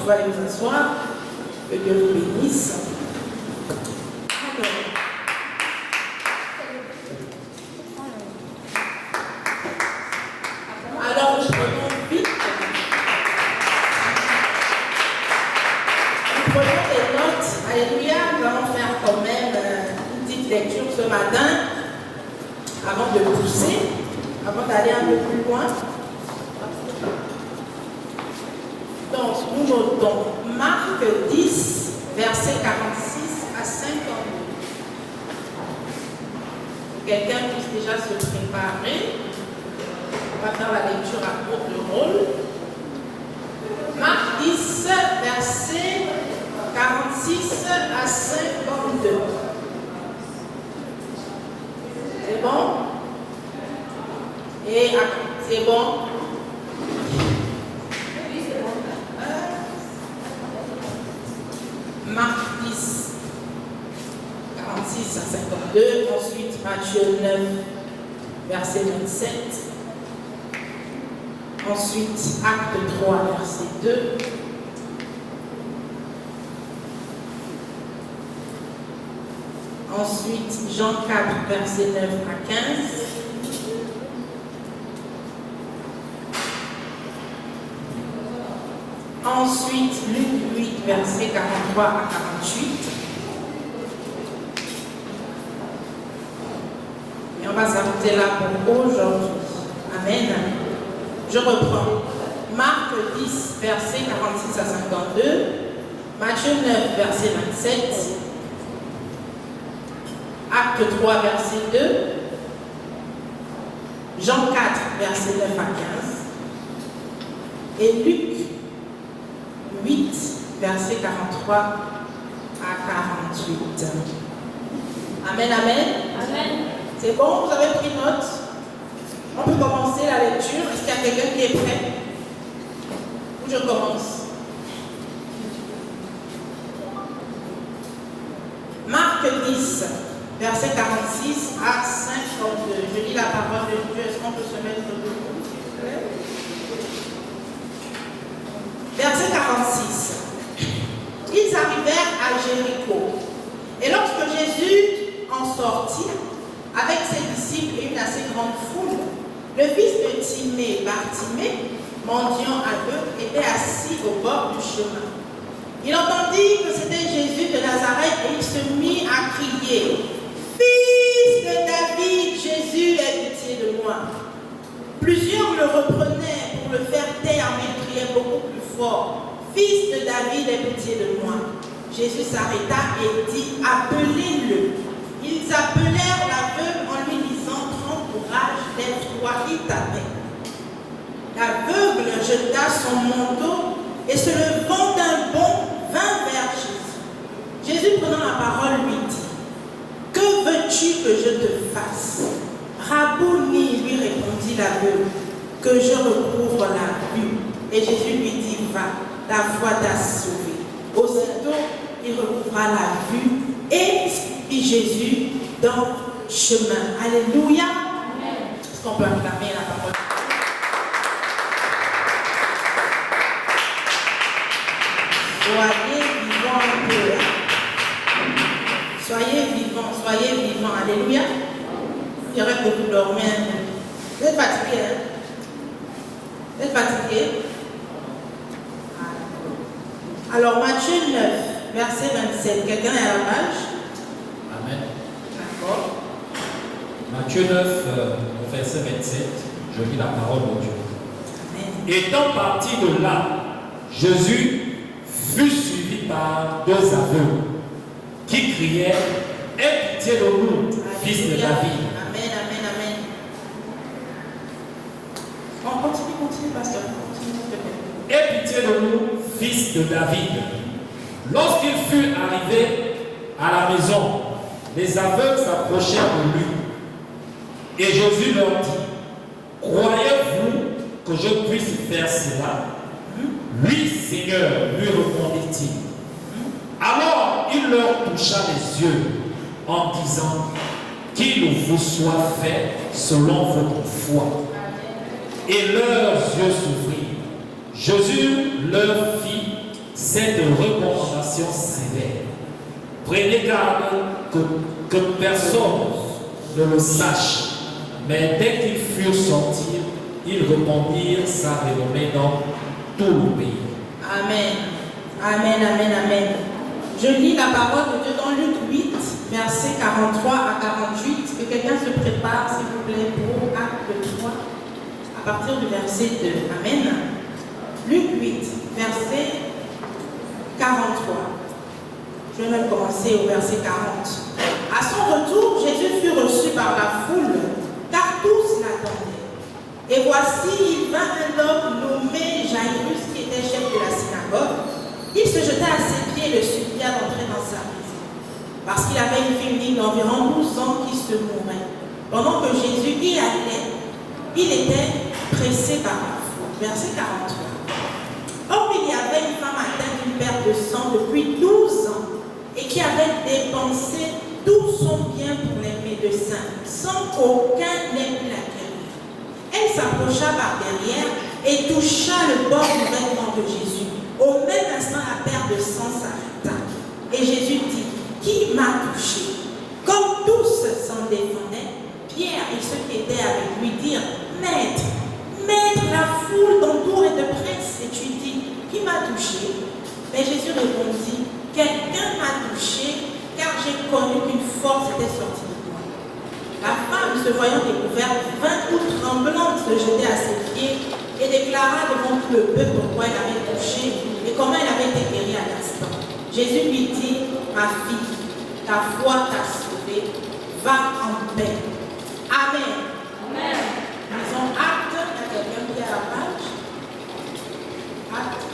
pouvez aller vous asseoir. Que Dieu vous bénisse. Alors, je remonte vite. Nous prenons des notes. Alléluia. Nous allons faire quand même une petite lecture ce matin avant de pousser, avant d'aller un peu plus loin. Donc, nous notons Marc 10, verset 46 à 52. Quelqu'un puisse déjà se préparer. On va faire la lecture à court de rôle. Marc 10, verset 46 à 52. C'est bon? Et c'est bon? Marc 10, 46 à 52. Ensuite, Matthieu 9, verset 27. Ensuite, Acte 3, verset 2. Ensuite, Jean 4, verset 9 à 15. Ensuite, Luc 8, verset 43 à 48. Et on va s'arrêter là pour aujourd'hui. Amen. Je reprends. Marc 10, verset 46 à 52. Matthieu 9, verset 27. Acte 3, verset 2. Jean 4, verset 9 à 15. Et Luc 8, verset 43 à 48. Amen, amen. Amen. C'est bon, vous avez pris note? On peut commencer la lecture. Est-ce qu'il y a quelqu'un qui est prêt? Ou je commence? Marc 10, verset 46 à 52. Je lis la parole de Dieu. Est-ce qu'on peut se mettre debout? Verset 46. Ils arrivèrent à Jéricho. Et lorsque Jésus en sortit, avec ses disciples et une assez grande foule, le fils de Timée, Bartimée, mendiant aveugle, était assis au bord du chemin. Il entendit que c'était Jésus de Nazareth et il se mit à crier: Fils de David, Jésus, aie pitié de moi. Plusieurs le reprenaient pour le faire taire, mais il criait beaucoup plus fort: Fils de David, aie pitié de moi. Jésus s'arrêta et dit: Appelez-le. Ils appelèrent l'aveugle en lui disant: Prends courage, lève-toi, il t'appelle. L'aveugle jeta son manteau et se levant d'un bond, vint vers Jésus. Jésus, prenant la parole, lui dit: Que veux-tu que je te fasse? Rabouni, lui répondit l'aveugle, que je recouvre la vue. Et Jésus lui dit: Va, ta foi t'a sauvé. Aussitôt, il recouvra la vue et suivit Jésus dans le chemin. Alléluia. Est-ce qu'on peut acclamer la parole? Soyez vivants un peu. Soyez vivants, soyez vivants. Alléluia. Il y aurait que vous dormez un peu. Vous êtes fatigué, hein? Vous êtes fatigué? Alors, Matthieu 9, verset 27. Quelqu'un est à la page? Amen. D'accord. Matthieu 9, verset 27, je lis la parole de Dieu. Amen. Étant parti de là, Jésus fut suivi par deux aveugles qui criaient: Aie pitié de nous, fils de David. Amen, amen, amen. On continue, pasteur. Continue, s'il te plaît. Aie pitié de nous, fils de David. Lorsqu'il fut arrivé à la maison, les aveugles s'approchèrent de lui. Et Jésus leur dit: Croyez-vous que je puisse faire cela? Oui, Seigneur, lui répondit-il. Alors il leur toucha les yeux en disant: Qu'il vous soit fait selon votre foi. Et leurs yeux s'ouvrirent. Jésus leur fit cette recommandation sévère. Prenez garde que personne ne le sache, mais dès qu'ils furent sortis, ils répandirent sa renommée dans tout le pays. Amen. Amen, amen, amen. Je lis la parole de Dieu dans Luc 8, versets 43 à 48. Que quelqu'un se prépare, s'il vous plaît, pour acte 3, à partir du verset 2. Amen. Luc 8, verset 43. Je vais même commencer au verset 40. À son retour, Jésus fut reçu par la foule, car tous l'attendaient. Et voici, il vint un homme nommé Jairus, qui était chef de la synagogue. Il se jeta à ses pieds et le supplia d'entrer dans sa maison, parce qu'il avait une fille unique d'environ 12 ans qui se mourait. Pendant que Jésus y allait, il était pressé par la foule. Verset 43. Or, il y avait une femme atteinte d'une perte de sang depuis 12 ans et qui avait dépensé tout son bien pour les médecins, sans qu'aucun n'ait pu la guérir. Elle s'approcha par derrière et toucha le bord du vêtement de Jésus. Au même instant, la perte de sang s'arrêta. Et Jésus dit, qui m'a touché? Comme tous s'en défendaient, Pierre et ceux qui étaient avec lui dirent, Maître, la foule t'entoure et te presse. Et tu dis, qui m'a touché? Mais Jésus répondit, quelqu'un m'a touché, car j'ai connu qu'une force était sortie de moi. La femme, se voyant découverte, vint toute tremblante se jeter à ses pieds et déclara devant tout le peuple pourquoi elle avait touché et comment elle avait été guérie à l'instant. Jésus lui dit, ma fille, ta foi t'a sauvée, va en paix. Amen. Amen. Disons acte, il y a quelqu'un qui est à la page.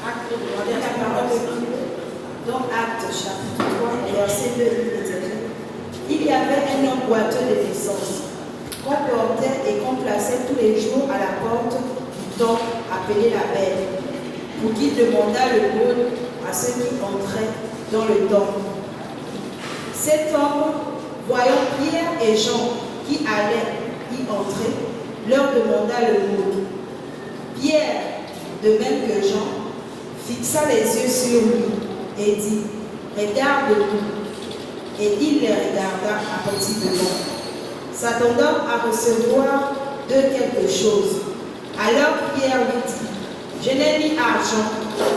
Acte, demandez à la parole. Dans Actes chapitre 3, verset 2, il y avait un homme boiteux de naissance, qu'on portait et qu'on plaçait tous les jours à la porte du temple appelé la Belle, pour qu'il demandât le l'aumône à ceux qui entraient dans le temple. Cet homme, voyant Pierre et Jean qui allaient y entrer, leur demanda l'aumône. Pierre, de même que Jean, fixa les yeux sur lui et dit, regarde-nous. Et il les regarda attentivement, s'attendant à recevoir de quelque chose. Alors Pierre lui dit, je n'ai ni argent,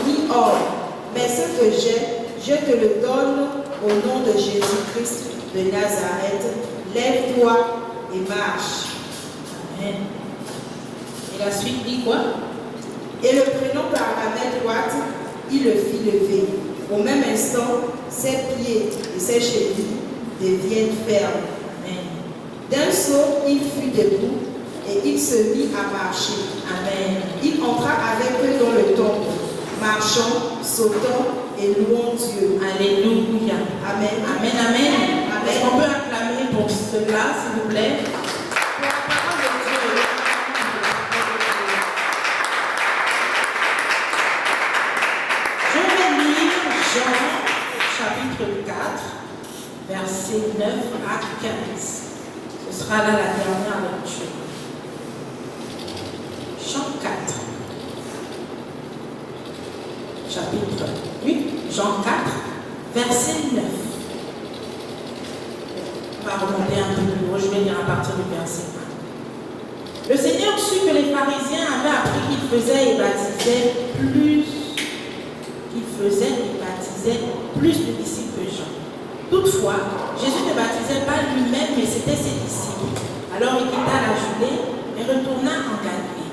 ni or, mais ce que j'ai, je te le donne au nom de Jésus-Christ de Nazareth. Lève-toi et marche. Amen. Et la suite dit quoi? Et le prenant par la main droite, il le fit lever. Au même instant, ses pieds et ses chevilles deviennent fermes. D'un saut, il fut debout et il se mit à marcher. Amen. Il entra avec eux dans le temple, marchant, sautant et louant Dieu. Alléluia. Amen. Amen, amen. Amen. Est-ce qu'on peut acclamer pour cela, s'il vous plaît? Chapitre 4, versets 9 à 15. Ce sera là la dernière lecture. Jean 4, chapitre 8, Jean 4, verset 9. On va remonter un peu plus haut, je vais lire à partir du verset 1. Le Seigneur sut que les pharisiens avaient appris qu'il faisait et baptisait plus de disciples que Jean. Toutefois, Jésus ne baptisait pas lui-même, mais c'était ses disciples. Alors il quitta la Judée et retourna en Galilée.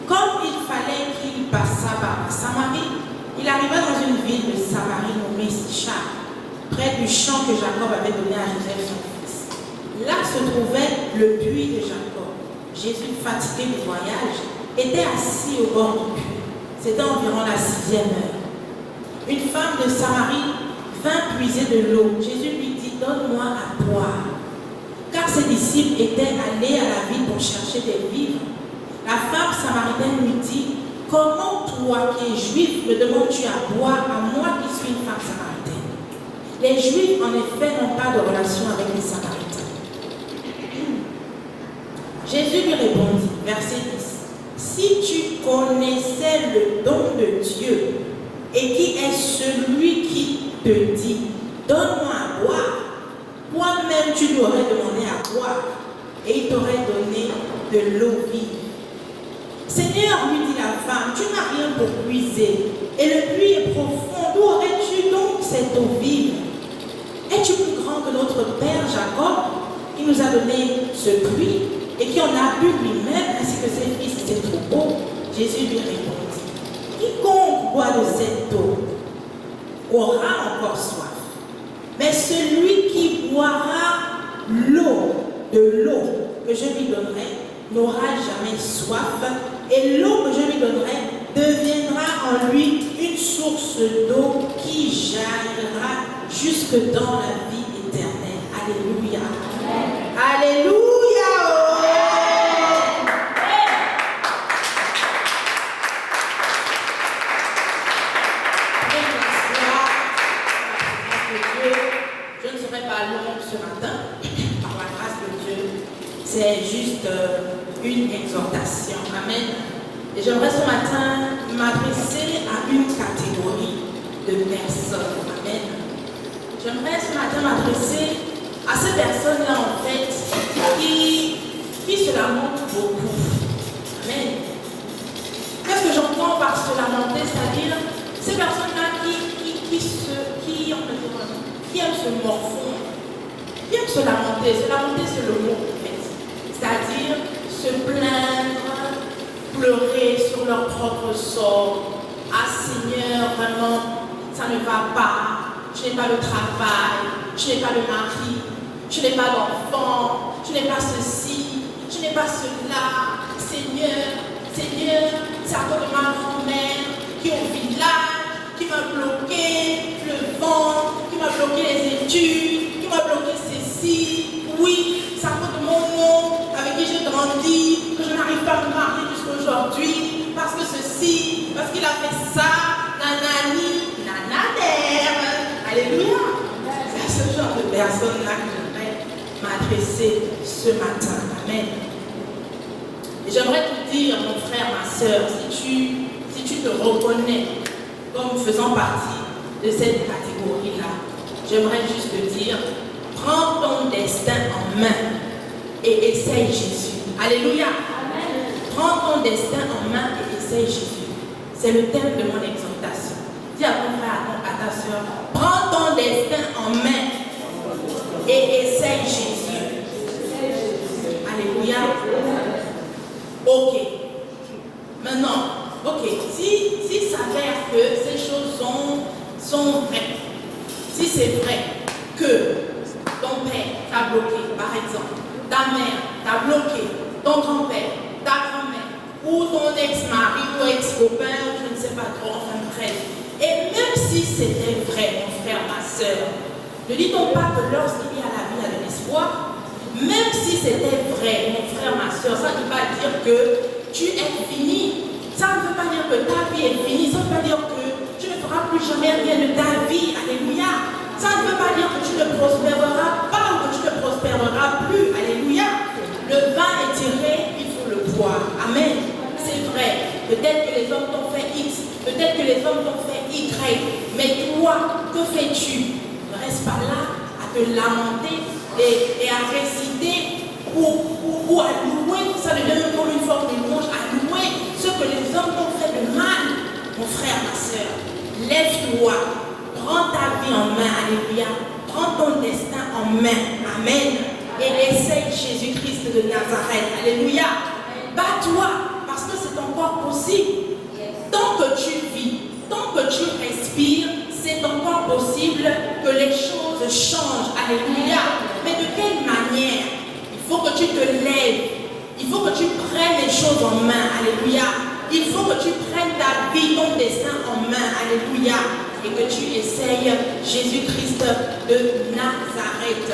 Comme il fallait qu'il passât par la Samarie, il arriva dans une ville de Samarie nommée Sichar, près du champ que Jacob avait donné à Joseph son fils. Là se trouvait le puits de Jacob. Jésus, fatigué du voyage, était assis au bord du puits. C'était environ la 6e heure. Une femme de Samarie vint puiser de l'eau. Jésus lui dit, donne-moi à boire. Car ses disciples étaient allés à la ville pour chercher des vivres. La femme samaritaine lui dit, comment toi qui es juif me demandes-tu à boire à moi qui suis une femme samaritaine? Les juifs en effet n'ont pas de relation avec les samaritains. Jésus lui répondit, verset 10, si tu connaissais le don de Dieu, Et qui est celui qui te dit, donne-moi à boire. Toi-même, tu lui aurais demandé à boire et il t'aurait donné de l'eau vive. Seigneur, lui dit la femme, tu n'as rien pour puiser et le puits est profond. D'où aurais-tu donc cette eau vive? Es-tu plus grand que notre père Jacob qui nous a donné ce puits et qui en a bu lui-même ainsi que ses fils et ses troupeaux? Jésus lui répondit, quiconque boit de cette eau aura encore soif. Mais celui qui boira de l'eau que je lui donnerai n'aura jamais soif, et l'eau que je lui donnerai deviendra en lui une source d'eau qui jaillira jusque dans la vie éternelle. Alléluia. Alléluia. Je ne serai pas longue ce matin, par la grâce de Dieu. C'est juste une exhortation. Amen. Et j'aimerais ce matin m'adresser à une catégorie de personnes. Amen. J'aimerais ce matin m'adresser à ces personnes-là, en fait, qui se lamentent beaucoup. Amen. Qu'est-ce que j'entends par se lamenter? C'est-à-dire ces personnes-là qui aiment se morfondre, qui aiment se lamenter. Se lamenter, c'est le mot, en fait. C'est-à-dire se plaindre, pleurer sur leur propre sort. Ah Seigneur, vraiment, ça ne va pas. Je n'ai pas le travail, je n'ai pas le mari, je n'ai pas d'enfant, je n'ai pas ceci, je n'ai pas cela. Seigneur, c'est à cause de ma grand-mère qui est au village, qui m'a bloqué le ventre, qui m'a bloqué les études, qui m'a bloqué ceci. Oui, c'est à cause de mon nom avec qui j'ai grandi, que je n'arrive pas à me marier jusqu'aujourd'hui, parce que ceci, parce qu'il a fait ça, nanani, nanadère. Alléluia. C'est à ce genre de personnes-là que j'aimerais m'adresser ce matin. Amen. Et j'aimerais te dire, mon frère, ma soeur, si tu te reconnais comme faisant partie de cette catégorie-là, j'aimerais juste te dire, prends ton destin en main et essaye Jésus. Alléluia. Amen. Prends ton destin en main et essaye Jésus. C'est le thème de mon exhortation. Dis à ton frère, à ta soeur, prends ton destin en main et essaye Jésus. Alléluia. Ok. Maintenant, ok, si s'avère que ces choses sont vraies, si c'est vrai que ton père t'a bloqué, par exemple, ta mère t'a bloqué, ton grand-père, ta grand-mère, ou ton ex-mari ou ex-copain, je ne sais pas trop, enfin bref. Et même si c'était vrai, mon frère, ma soeur, ne dit-on pas que lorsqu'il y a la vie, il y a de l'espoir? Même si c'était vrai, mon frère, ma soeur, ça ne veut pas dire que tu es fini. Ça ne veut pas dire que ta vie est finie. Ça ne veut pas dire que tu ne feras plus jamais rien de ta vie. Alléluia. Ça ne veut pas dire que tu ne prospéreras pas ou que tu ne prospéreras plus. Alléluia. Le vin est tiré, il faut le boire. Amen. C'est vrai. Peut-être que les hommes t'ont fait X. Peut-être que les hommes t'ont fait Y. Mais toi, que fais-tu? Ne reste pas là à te lamenter et à réciter ou à louer. Ça devient même comme une forme de louange. À louer ce que les hommes t'ont fait de mal. Mon frère, ma soeur, lève-toi. Prends ta vie en main. Alléluia. Prends ton destin en main. Amen. Et essaye Jésus-Christ de Nazareth. Alléluia. Bats-toi parce que c'est encore possible. Tant que tu vis, tant que tu respires, c'est encore possible que les choses changent. Alléluia. Mais de quelle manière? Il faut que tu te lèves. Il faut que tu prennes les choses en main. Alléluia. Il faut que tu prennes ta vie, ton destin en main. Alléluia. Et que tu essayes Jésus-Christ de Nazareth.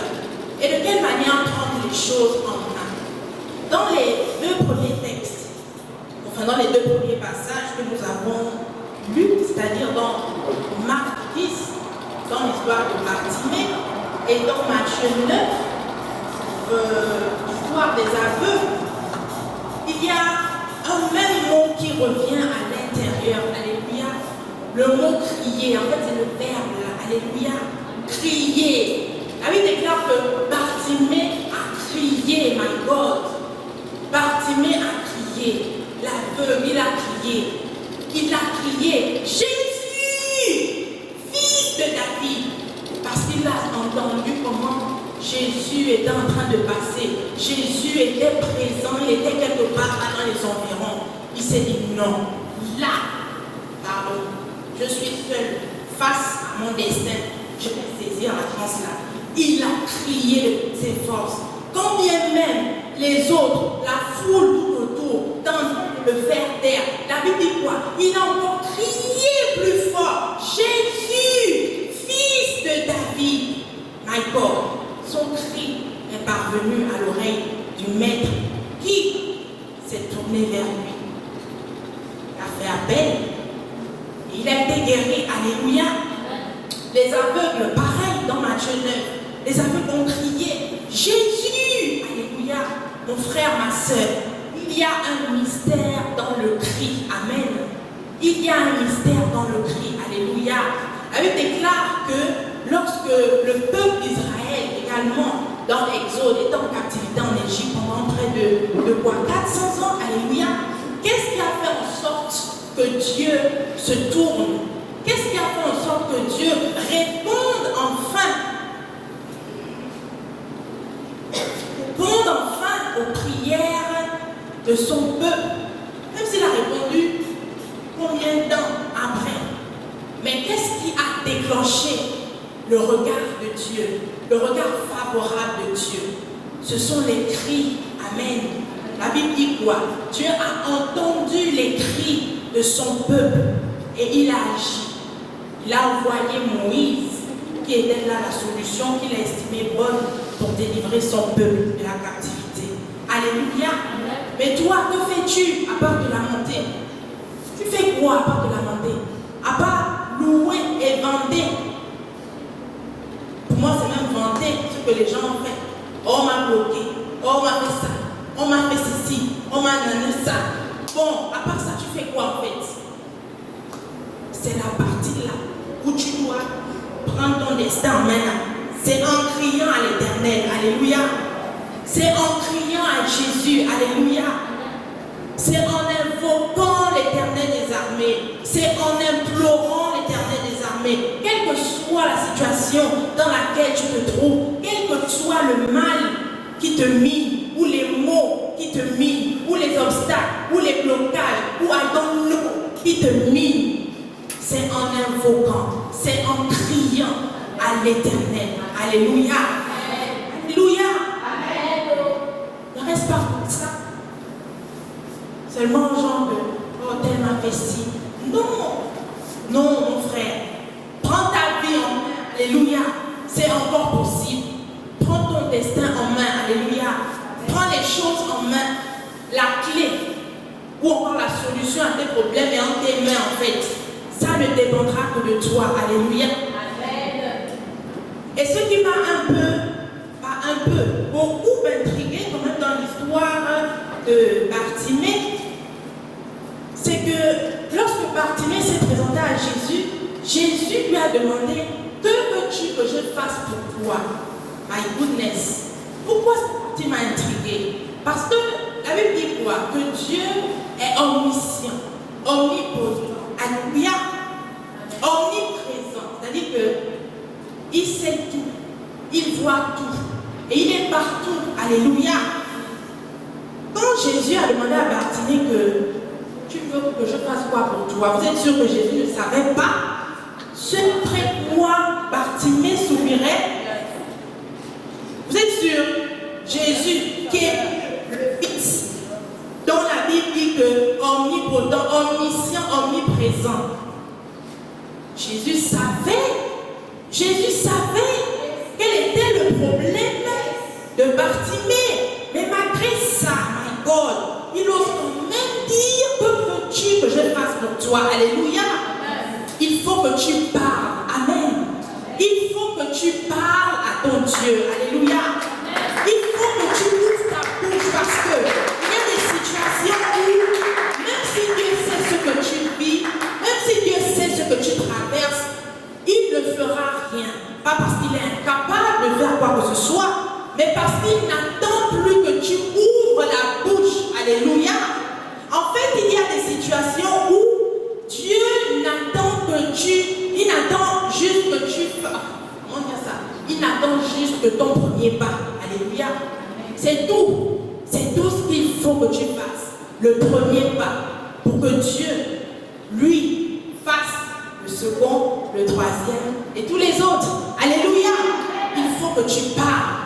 Et de quelle manière prendre les choses en main? Dans les deux premiers textes, enfin dans les deux premiers passages que nous avons lus, c'est-à-dire dans Marc 10, dans l'histoire de Bartimée, et dans Matthieu 9, l'histoire des aveux, il y a un même mot qui revient à l'intérieur. Alléluia. Le mot crier, en fait, c'est le verbe là. Alléluia. Crier. La Bible déclare que Bartimée a crié, my God. Bartimée a crié. L'aveugle, il a crié. Il a crié, Jésus, fils de David. Parce qu'il a entendu comment Jésus était en train de passer. Jésus était présent, il était quelque part là dans les environs. Il s'est dit non, là, pardon, je suis seul face à mon destin. Je vais saisir la chance là. Il a crié de toutes ses forces. Quand bien même les autres, la foule tout autour, tentent de le faire taire, la Bible dit quoi? Il a encore crié plus fort. Jésus, fils de David. My God, son cri est parvenu à l'oreille du maître qui s'est tourné vers lui. Il a fait appel. Il a été guéri. Alléluia. Les aveugles, pareil dans Matthieu 9. Les aveugles ont crié Jésus. Alléluia. Mon frère, ma soeur, il y a un mystère dans le cri. Amen. Il y a un mystère dans le cri. Alléluia. La Bible déclare que lorsque le peuple d'Israël, également dans l'Exode, était en captivité en Égypte pendant près de quoi 400 ans. Alléluia. Qu'est-ce qui a fait en sorte que Dieu se tourne? Qu'est-ce qui a fait en sorte que Dieu réponde enfin aux prières de son peuple, même s'il a répondu combien de temps après. Mais qu'est-ce qui a déclenché le regard de Dieu, le regard favorable de Dieu? Ce sont les cris. Amen. La Bible dit quoi? Dieu a entendu les cris de son peuple et il a agi. Il a envoyé Moïse, qui était là la solution qu'il a estimée bonne pour délivrer son peuple de la captivité. Alléluia. Mais toi, que fais-tu à part de lamenter? Tu fais quoi à part de lamenter? À part louer et vanter. Pour moi, c'est même vanter ce que les gens ont fait. Oh, on m'a bloqué. Oh, on m'a fait ça. On m'a fait ceci. On m'a donné ça. Bon, à part ça, tu fais quoi en fait? C'est la partie là où tu dois prendre ton destin en main. C'est en criant à l'Éternel. Alléluia. C'est en criant à Jésus. Alléluia. C'est en invoquant l'Éternel des armées. C'est en implorant l'Éternel des armées. Quelle que soit la situation dans laquelle tu te trouves, quel que soit le mal qui te mine, ou les maux qui te minent, ou les obstacles, ou les blocages, ou I don't know qui te minent, c'est en invoquant, c'est en criant à l'Éternel. Alléluia. Alléluia. Ne reste pas comme ça. Seulement genre de oh, tel m'a fait ci. Non. Non, mon frère. Prends ta vie en main. Alléluia. C'est encore possible. Prends ton destin en main. Alléluia. Prends les choses en main. La clé ou encore la solution à tes problèmes est en tes mains en fait. Ça ne dépendra que de toi. Alléluia. Et ce qui m'a beaucoup intrigué quand même dans l'histoire de Bartimée, c'est que lorsque Bartimée s'est présenté à Jésus, Jésus lui a demandé « Que veux-tu que je fasse pour toi ?» My goodness. Pourquoi ça m'a intrigué? Parce que la Bible dit quoi? Que Dieu est omniscient, omnipotent, alléluia, omniprésent. C'est-à-dire qu'il sait tout, il voit tout, et il est partout. Alléluia. Quand Jésus a demandé à Bartimée que tu veux que je fasse quoi pour toi, vous êtes sûr que Jésus ne savait pas ce près moi Bartimée souffrirait? Vous êtes sûr? Jésus qui est le Fils, dont la Bible dit que omnipotent, omniscient, omniprésent. Jésus savait quel était le problème de Bartimée. Mais malgré ça, my God, il ose quand même dire que veux-tu que je fasse pour toi? Alléluia. Il faut que tu parles. Amen. Il faut que tu parles à ton Dieu. Alléluia. Il faut que tu ouvres ta bouche parce que il y a des situations où, même si Dieu sait ce que tu vis, même si Dieu sait ce que tu que tu fasses le premier pas pour que Dieu, lui, fasse le second, le troisième et tous les autres. Alléluia. Il faut que tu parles.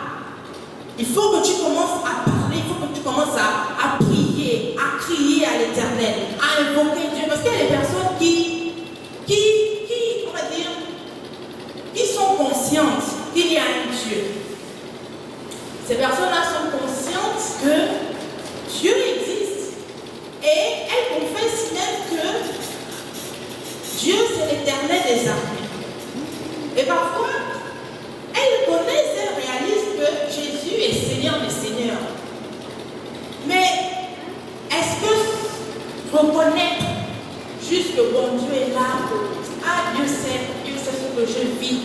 Il faut que tu commences à parler. Il faut que tu commences à prier, à crier à l'Éternel, à invoquer Dieu. Parce qu'il y a des personnes on va dire, qui sont conscientes qu'il y a un Dieu. Ces personnes-là sont conscientes que Dieu existe et elles confessent même que Dieu c'est l'Éternel des armées. Et parfois, elles connaissent, elles réalisent que Jésus est Seigneur des Seigneurs. Mais est-ce que reconnaître juste que bon Dieu est là, ah Dieu sait ce que je vis,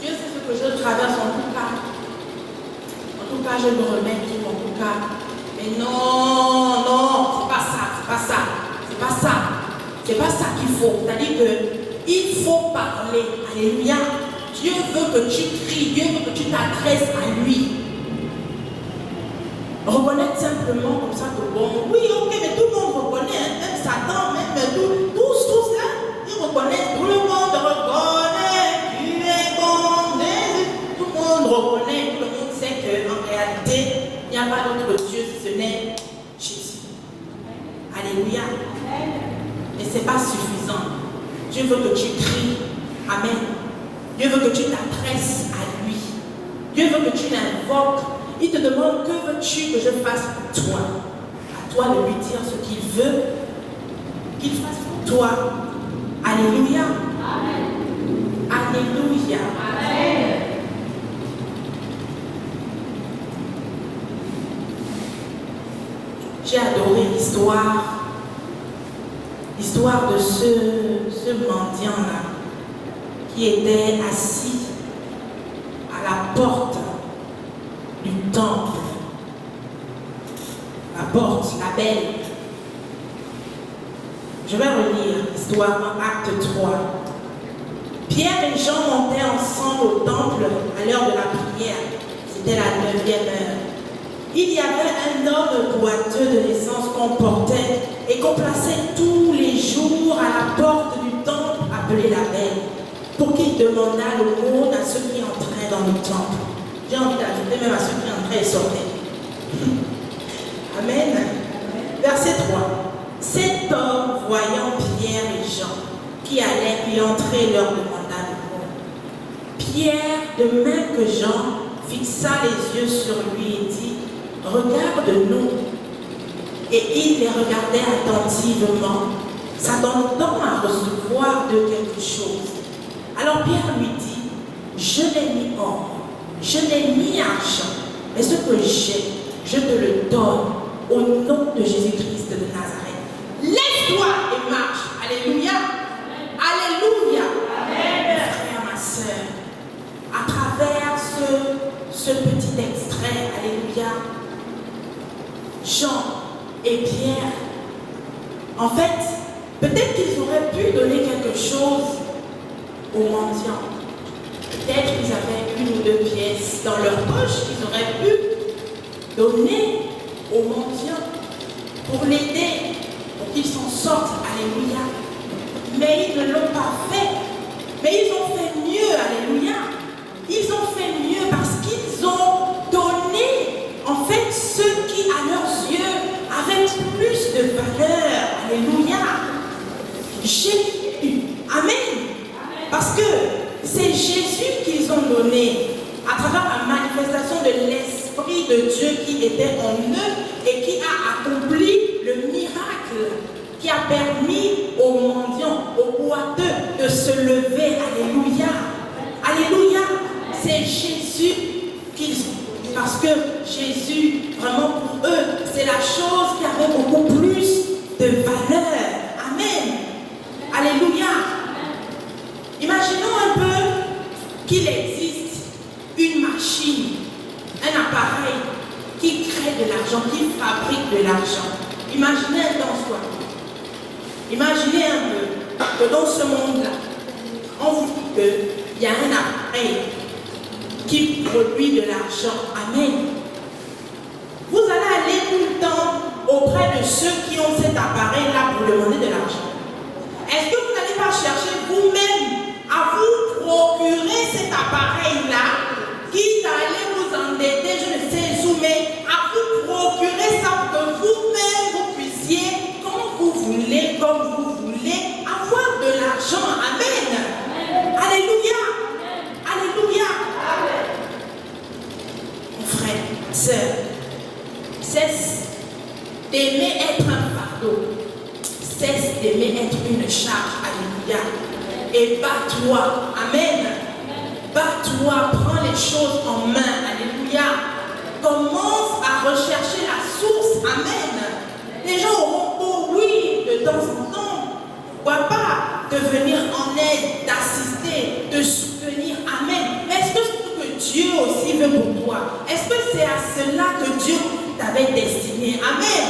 Dieu sait ce que je traverse en tout cas je me remets tout en tout cas. Mais non, c'est pas ça qu'il faut. C'est-à-dire qu'il faut parler. Alléluia. Dieu veut que tu cries, Dieu veut que tu t'adresses à lui. Reconnaître simplement comme ça que bon, oui, ok, mais tout le monde reconnaît, même Satan, même tous là, ils reconnaissent, tout le monde reconnaît, tu es bon, tout le monde reconnaît, tout le monde sait qu'en réalité, il n'y a pas d'autre Dieu si ce n'est Jésus. Alléluia. Mais ce n'est pas suffisant. Dieu veut que tu cries, Amen. Dieu veut que tu t'adresses à lui. Dieu veut que tu l'invoques. Il te demande que veux-tu que je fasse pour toi. À toi de lui dire ce qu'il veut qu'il fasse pour toi. Alléluia. Amen. Alléluia. Amen. J'ai adoré l'histoire de ce mendiant-là qui était assis à la porte du temple. La porte, la belle. Je vais relire l'histoire en Acte 3. Pierre et Jean montaient ensemble au temple à l'heure de la prière. C'était la 9e heure. Il y avait un homme boiteux de naissance qu'on portait et qu'on plaçait tous les jours à la porte du temple appelé la belle, pour qu'il demandât l'aumône à ceux qui entraient dans le temple. J'ai envie d'ajouter même à ceux qui entraient et sortaient. Amen. Verset 3. Cet homme, voyant Pierre et Jean qui allaient lui entrer, leur demanda l'aumône. Pierre, de même que Jean, fixa les yeux sur lui et dit, regarde-nous. Et il les regardait attentivement, s'attendant à recevoir de quelque chose. Alors Pierre lui dit, je n'ai ni or, je n'ai ni argent, mais ce que j'ai, je te le donne au nom de Jésus-Christ de Nazareth. Lève-toi et marche. Alléluia. Alléluia. Amen. Mon frère, ma soeur, à travers ce petit extrait, alléluia, Jean et Pierre, en fait, peut-être qu'ils auraient pu donner quelque chose aux mendiants. Peut-être qu'ils avaient une ou deux pièces dans leur poche qu'ils auraient pu donner aux mendiants pour l'aider, pour qu'ils s'en sortent. Alléluia. Mais ils ne l'ont pas fait. Mais ils ont fait mieux. Alléluia. Ils ont fait mieux parce qu'ils ont donné, en fait, ce qui, à leurs yeux, avait plus de valeur. Alléluia. Jésus. Amen. Parce que c'est Jésus qu'ils ont donné à travers la manifestation de l'Esprit de Dieu qui était en eux et qui a accompli le miracle qui a permis aux mendiants, aux boiteux de se lever. Alléluia. Alléluia. C'est Jésus qu'ils ont. Parce que Jésus, vraiment pour eux, c'est la chose qui avait beaucoup plus de valeur. Amen. Alléluia. Imaginons un peu qu'il existe une machine, un appareil qui crée de l'argent, qui fabrique de l'argent. Imaginez un temps soit. Imaginez un peu que dans ce monde-là, on vous dit qu'il y a un appareil qui produit de l'argent. Amen. Vous allez aller tout le temps au ceux qui ont cet appareil-là pour demander de l'argent. Est-ce que vous n'allez pas chercher vous-même à vous procurer cet appareil-là, quitte à aller vous endetter, je ne sais où, mais à vous procurer ça pour que vous-même vous puissiez, quand vous voulez, comme vous voulez, avoir de l'argent. Amen. Alléluia. Alléluia. Mon frère, sœur, cesse d'aimer être un fardeau. Cesse d'aimer être une charge. Alléluia. Et bats-toi. Amen. Bats-toi. Prends les choses en main. Alléluia. Commence à rechercher la source. Amen. Les gens auront beau, oui, de temps en temps. Pourquoi pas de venir en aide, d'assister, de soutenir. Amen. Mais est-ce que c'est ce que Dieu aussi veut pour toi? Est-ce que c'est à cela que Dieu t'avait destiné? Amen.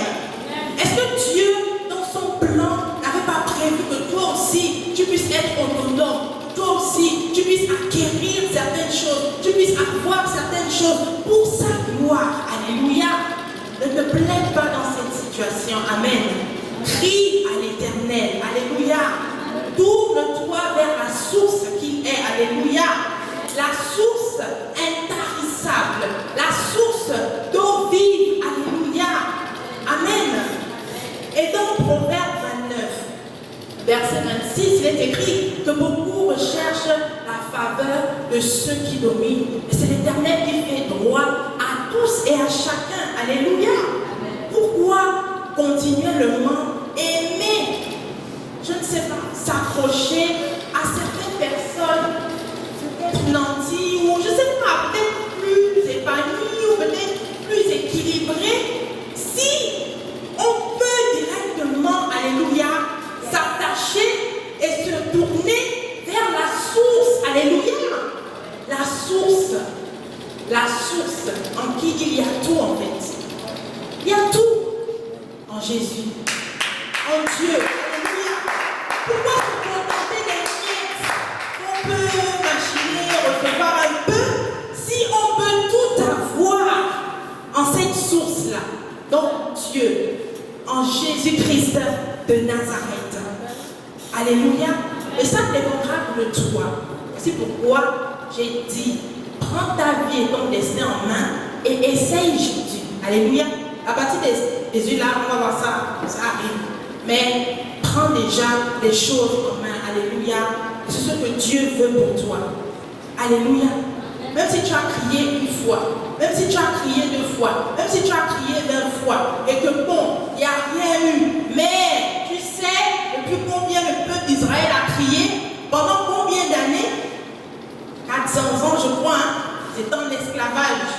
Est-ce que Dieu, dans son plan, n'avait pas prévu que toi aussi, tu puisses être autonome? Toi aussi, tu puisses acquérir certaines choses, tu puisses avoir certaines choses pour sa gloire. Alléluia. Ne te plains pas dans cette situation. Amen. Crie à l'Éternel. Alléluia. Tourne-toi vers la source qu'il est. Alléluia. La source intarissable. La source d'eau vive. Alléluia. Amen. Et dans Proverbe 29, verset 26, il est écrit que beaucoup recherchent la faveur de ceux qui dominent. Et c'est l'Éternel qui fait droit à tous et à chacun. Alléluia. Pourquoi continuellement aimer, je ne sais pas, s'accrocher à certaines personnes peut-être nantis ou je ne sais pas, peut-être plus épanouies ou peut-être plus équilibrées, si on peut directement, alléluia, s'attacher et se tourner vers la source, alléluia, la source en qui il y a tout en fait. Il y a tout en Jésus, en Dieu, alléluia. Pourquoi se contenter des miettes qu'on peut machiner, recevoir un peu, si on peut tout avoir en cette source-là, donc Dieu, en Jésus-Christ de Nazareth. Alléluia. Et ça dépendra de toi. C'est pourquoi j'ai dit, prends ta vie et ton destin en main et essaye Jésus. Alléluia. À partir des yeux là, on va voir ça arrive. Mais prends déjà des choses en main. Alléluia. C'est ce que Dieu veut pour toi. Alléluia. Même si tu as crié une fois, même si tu as crié 2 fois, même si tu as crié 20 fois, et que bon, il n'y a rien eu, mais tu sais depuis combien le peuple d'Israël a crié, pendant combien d'années? 400 ans, je crois, hein? C'est en esclavage.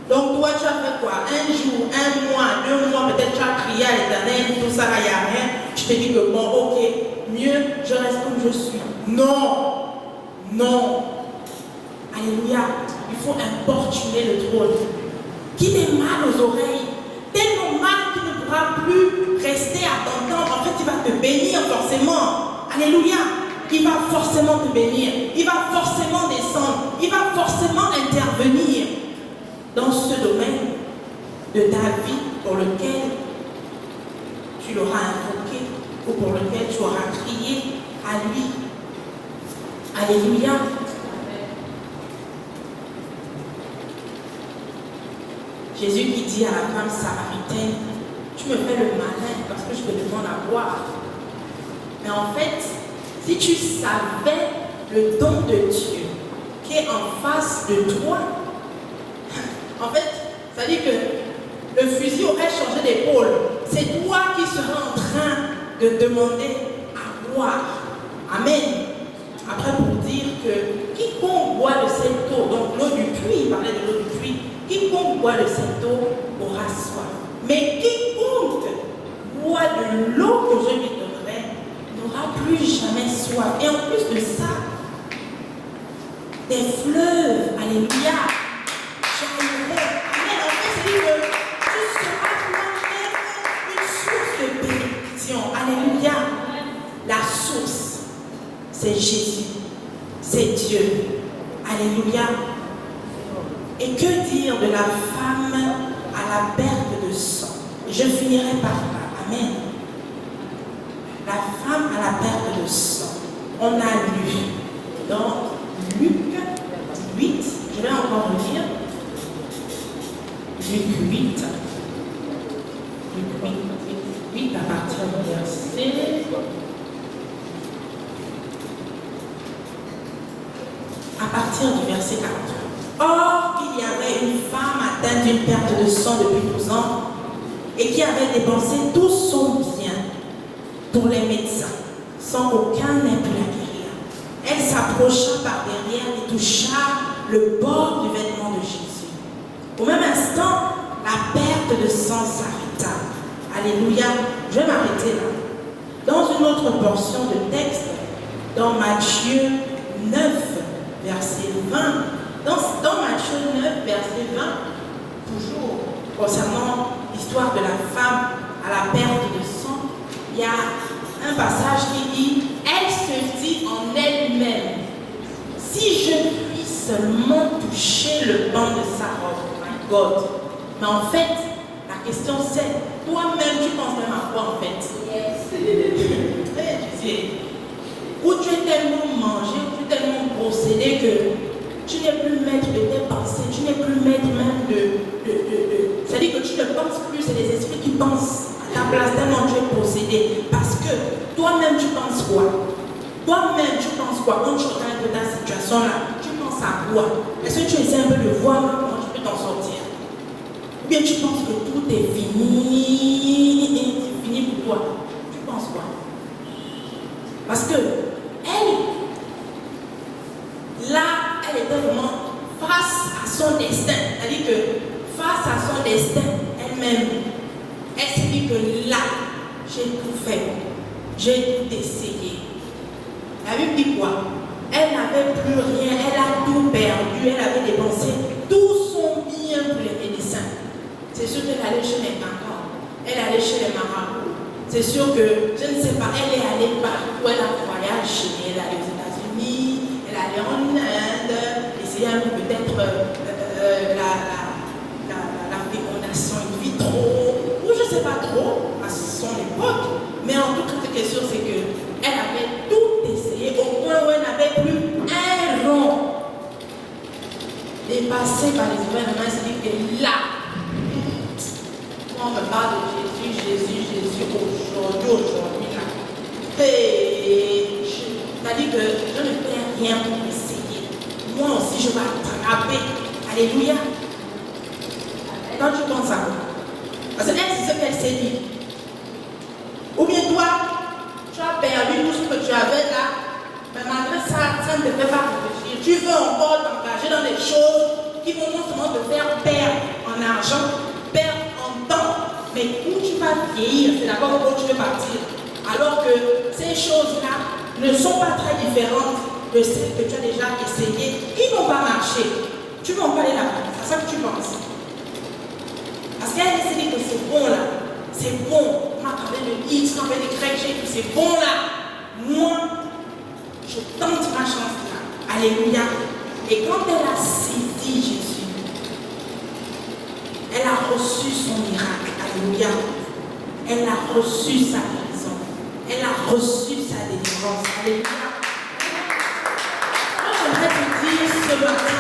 Donc toi, tu as fait quoi? 1 jour, 1 mois, 2 mois, peut-être tu as crié à l'Éternel, tout ça, il n'y a rien. Je te dis que bon, ok, mieux, je reste comme je suis. Non, non. Alléluia. Il faut importuner le trône. Qu'il ait mal aux oreilles, tellement mal qu'il ne pourra plus rester à t'entendre. En fait, il va te bénir forcément. Alléluia. Il va forcément te bénir. Il va forcément descendre. Il va forcément intervenir dans ce domaine de ta vie pour lequel tu l'auras invoqué ou pour lequel tu auras crié à lui. Alléluia. Jésus qui dit à la femme samaritaine, tu me fais le malin parce que je te demande à boire. Mais en fait, si tu savais le don de Dieu qui est en face de toi, en fait, ça dit que le fusil aurait changé d'épaule. C'est toi qui seras en train de demander à boire. Amen. Après, pour dire que quiconque boit de cette eau, donc l'eau du puits, il parlait de l'eau du puits, quiconque boit de cette eau aura soif. Mais quiconque boit de l'eau que je lui donnerai n'aura plus jamais soif. Et en plus de ça, des fleuves, alléluia, jailliront. Amen. En fait, c'est que tu seras toi-même une source de bénédiction. Alléluia. La source, c'est Jésus, c'est Dieu. Alléluia. Et que dire de la femme à la perte de sang? Et je finirai par là. Amen. La femme à la perte de sang. On a lu dans Luc 8. Je vais encore lire. Luc 8. Luc 8 à partir du verset. À partir du verset 43. Or, il y avait une femme atteinte d'une perte de sang depuis 12 ans et qui avait dépensé tout son bien pour les médecins, sans qu'aucun n'ait pu la guérir. Elle s'approcha par derrière et toucha le bord du vêtement de Jésus. Au même instant, la perte de sang s'arrêta. Alléluia. Je vais m'arrêter là. Dans une autre portion de texte, dans Matthieu 9, verset 20, dans Matthieu 9, verset 20, toujours concernant l'histoire de la femme à la perte de sang, il y a un passage qui dit « Elle se dit en elle-même, si je puis seulement toucher le pan de sa robe, my God. » Mais en fait, la question c'est, toi-même tu penses même à quoi en fait? Où tu es tellement mangé, où tu es tellement possédé que tu n'es plus maître de tes pensées, tu n'es plus maître même de c'est-à-dire que tu ne penses plus, c'est les esprits qui pensent à ta place tellement tu es possédé. Parce que toi-même tu penses quoi? Toi-même tu penses quoi? Quand tu regardes ta situation là, tu penses à quoi? Est-ce que tu essaies un peu de voir comment tu peux t'en sortir? Ou bien tu penses que tout est fini, c'est fini pour toi? Tu penses quoi? Parce que elle était vraiment face à son destin. C'est-à-dire que face à son destin, elle-même, elle s'est dit que là, j'ai tout fait. J'ai tout essayé. La Bible dit quoi? Elle n'avait plus rien, elle a tout perdu, elle avait dépensé tout son bien pour les médecins. C'est sûr qu'elle allait chez les cancans, elle allait chez les marabouts. C'est sûr que, je ne sais pas, elle est allée partout, elle a voyagé, elle est allée aux États-Unis, elle est allée en Inde, essayer un peu peut-être la fécondation in vitro, ou je ne sais pas trop, à son époque. Mais en tout cas, ce qui est sûr, c'est qu'elle avait tout essayé au point où elle n'avait plus un rond. Dépassée par les événements, elle s'est dit que là, quand on me parle de Jésus, aujourd'hui, là. C'est-à-dire que je ne fais rien pour essayer. Moi aussi, je vais attraper. Alléluia. Quand tu penses à quoi? Parce qu'elle, c'est ce qu'elle s'est dit. Ou bien toi, tu as perdu tout ce que tu avais là, mais malgré ça, ça ne te fait pas réfléchir. Tu veux encore t'engager dans des choses qui vont non seulement te faire perdre en argent, perdre en temps, mais où tu vas vieillir, c'est d'abord où tu veux partir. Alors que ces choses-là ne sont pas très différentes de celles que tu as déjà essayées, qui n'ont pas marché. Tu vas encore aller là-bas, c'est ça que tu penses. Parce qu'elle s'est dit que c'est bon là, c'est bon. On m'a parlé de X, on m'a parlé de Y, c'est bon là. Moi, je tente ma chance là. Alléluia. Et quand elle a saisi Jésus, elle a reçu son miracle. Alléluia. Elle a reçu sa guérison. Elle a reçu sa délivrance. Alléluia. Moi, j'aimerais te dire ce matin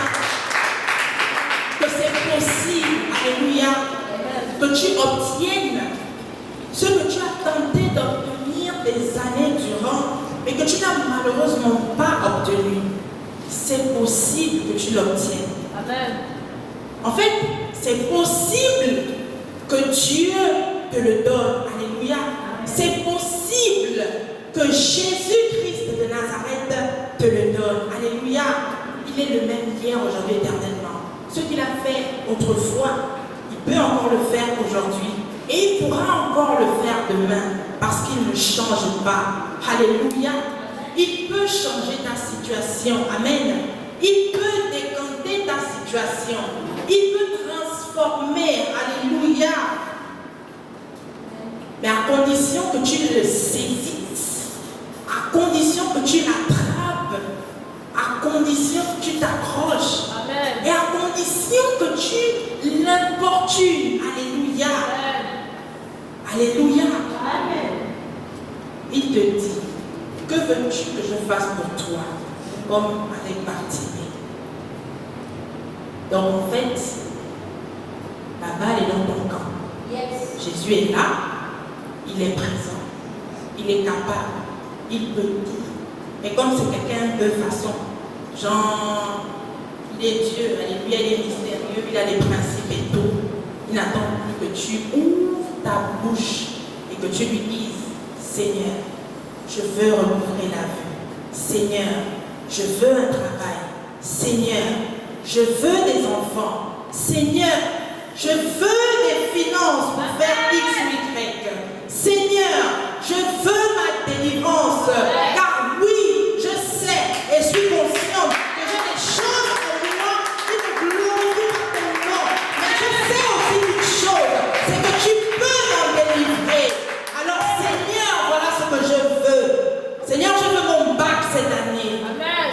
que c'est possible. Alléluia. Que tu obtiennes ce que tu as tenté d'obtenir des années durant, mais que tu n'as malheureusement pas obtenu. C'est possible que tu l'obtiennes. Amen. En fait, c'est possible que Dieu te le donne. Alléluia. C'est possible que Jésus-Christ de Nazareth te le donne. Alléluia. Il est le même hier, aujourd'hui, éternellement. Ce qu'il a fait autrefois, il peut encore le faire aujourd'hui. Et il pourra encore le faire demain. Parce qu'il ne change pas. Alléluia. Il peut changer ta situation. Amen. Il peut décanter ta situation. Il peut transformer. Alléluia. Mais à condition que tu le saisisses. À condition que tu l'attrapes. À condition que tu t'accroches. Amen. Et à condition que tu l'importunes. Alléluia. Amen. Alléluia. Amen. Il te dit, que veux-tu que je fasse pour toi? Comme avec Bartimée. Donc en fait, la balle est dans ton camp. Yes. Jésus est là, il est présent, il est capable, il peut tout. Mais comme c'est quelqu'un de façon, genre, il est Dieu, alléluia, il est mystérieux, il a des principes et tout. Il n'attend plus que tu ouvres ta bouche et que tu lui dises, Seigneur, je veux recouvrer la vue. Seigneur, je veux un travail. Seigneur, je veux des enfants. Seigneur, je veux des finances pour faire X ou Y. Seigneur, je veux ma délivrance. Car oui, je sais et suis consciente que j'ai des choses en moi qui ne glorifient pas ton nom. Mais je sais aussi une chose, c'est que tu peux m'en délivrer. Alors Seigneur, voilà ce que je veux. Seigneur, je veux mon bac cette année. Amen.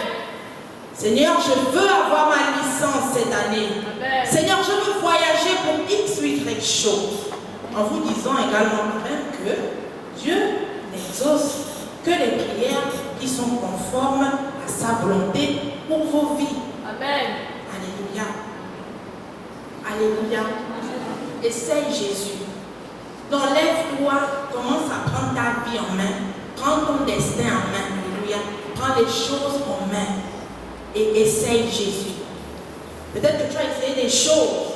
Seigneur, je veux avoir ma licence cette année. Amen. Seigneur, je veux voyager pour X ou Y chose. En vous disant également même que Dieu n'exauce que les prières qui sont conformes à sa volonté pour vos vies. Amen. Alléluia. Alléluia. Essaye Jésus. Donc lève-toi, commence à prendre ta vie en main. Prends ton destin en main. Alléluia. Prends les choses en main. Et essaye Jésus. Peut-être que tu as essayé des choses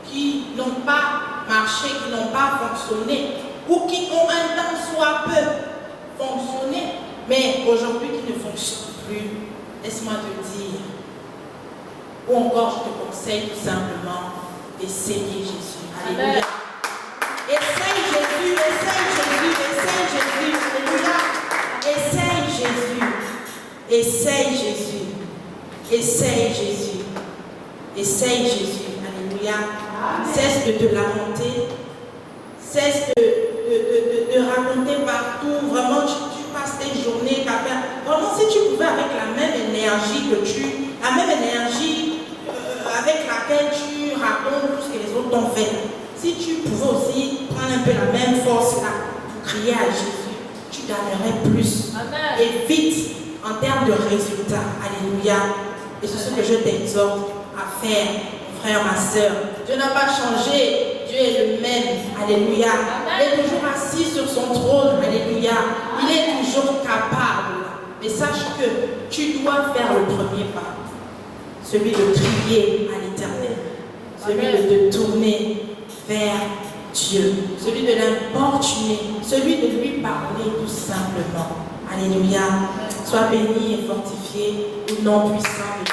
qui n'ont pas marché, qui n'ont pas fonctionné, ou qui ont un temps soit peu fonctionné, mais aujourd'hui qui ne fonctionnent plus. Laisse-moi te dire. Ou encore, je te conseille tout simplement d'essayer Jésus. Alléluia. Essaye Jésus, essaye Jésus, essaye Jésus. Alléluia. Essaye Jésus. Essaye Jésus. Essaye Jésus. Essaye Jésus. Alléluia. Cesse de te lamenter. Cesse de raconter partout. Vraiment, tu passes tes journées à faire. Vraiment, si tu pouvais avec la même énergie que la même énergie avec laquelle tu racontes tout ce que les autres t'ont fait. Si tu pouvais aussi prendre un peu la même force là pour crier à Jésus, tu gagnerais plus. Amen. Et vite en termes de résultats. Alléluia. Et c'est ce que je t'exhorte à faire, mon frère, ma soeur. Dieu n'a pas changé. Dieu est le même. Alléluia. Il est toujours assis sur son trône. Alléluia. Il est toujours capable. Mais sache que tu dois faire le premier pas. Celui de crier à l'Éternel. Celui de te tourner vers Dieu. Celui de l'importuner. Celui de lui parler tout simplement. Alléluia. Sois béni et fortifié au nom puissant de